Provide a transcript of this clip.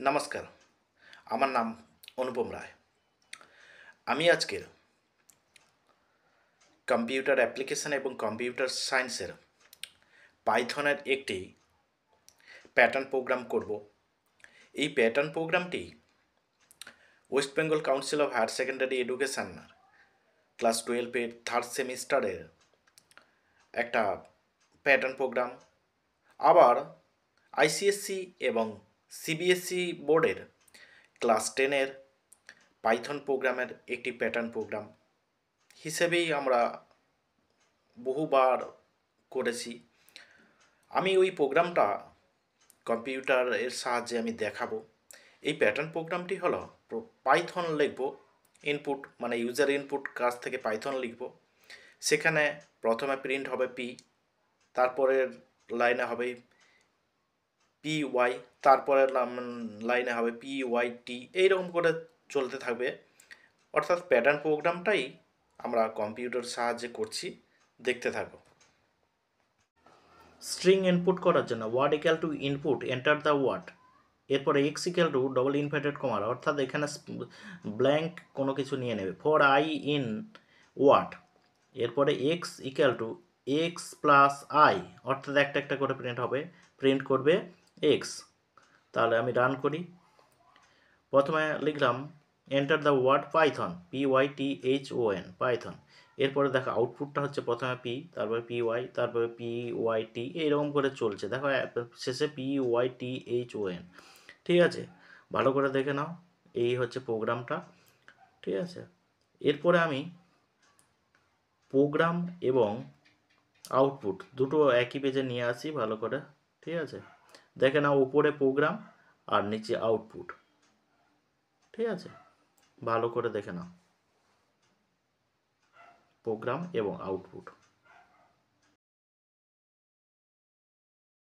নমস্কার, আমার নাম অনুপম রায়। আমি আজকের কম্পিউটার অ্যাপ্লিকেশন এবং কম্পিউটার সায়েন্সের পাইথনের একটি প্যাটার্ন প্রোগ্রাম করব। এই প্যাটার্ন প্রোগ্রামটি West Bengal Council of Higher Secondary Education class 12-এর থার্ড সেমিস্টারের একটা প্যাটার্ন প্রোগ্রাম। আবার আইসিএসসি এবং সিবিএসসি বোর্ডের ক্লাস 10-এর পাইথন প্রোগ্রামের একটি প্যাটার্ন প্রোগ্রাম হিসেবেই আমরা বহুবার করেছি। আমি ওই প্রোগ্রামটা কম্পিউটারের সাহায্যে আমি দেখাবো। এই প্যাটার্ন প্রোগ্রামটি হলো পাইথন লিখব, ইনপুট মানে ইউজার ইনপুট কাজ থেকে পাইথন লিখব। সেখানে প্রথমে প্রিন্ট হবে পি, তারপরের লাইনে হবে পি ওয়াই, তারপরের লাইনে হবে পি ওয়াই টি, এইরকম করে চলতে থাকবে। অর্থাৎ প্যাটার্ন প্রোগ্রামটাই আমরা কম্পিউটার সাহায্যে করছি, দেখতে থাকো। স্ট্রিং ইনপুট করার জন্য word equal to input enter the word, এরপরে x equal to double inverted কমার, অর্থাৎ এখানে ব্ল্যাঙ্ক কোনো কিছু নিয়ে নেবে, ফর আই ইন ওয়ার্ড, এরপরে x equal to x plus i, অর্থাৎ একটা একটা করে প্রিন্ট করবে এক্স। তাহলে আমি রান করি। প্রথমে লিখলাম enter the word Python, PYTHON Python. এরপরে দেখো আউটপুটটা হচ্ছে প্রথমে পি, তারপরে PY, তারপরে PYT, এইরকম করে চলছে। দেখো শেষে PYTHON। ঠিক আছে, ভালো করে দেখে নাও। এই হচ্ছে প্রোগ্রামটা। ঠিক আছে, এরপরে আমি প্রোগ্রাম এবং আউটপুট দুটো একই পেজে নিয়ে আসি ভালো করে। ঠিক আছে, দেখে নাও, উপরে প্রোগ্রাম আর নিচে আউটপুট। ঠিক আছে, ভালো করে দেখে নাও প্রোগ্রাম এবং আউটপুট।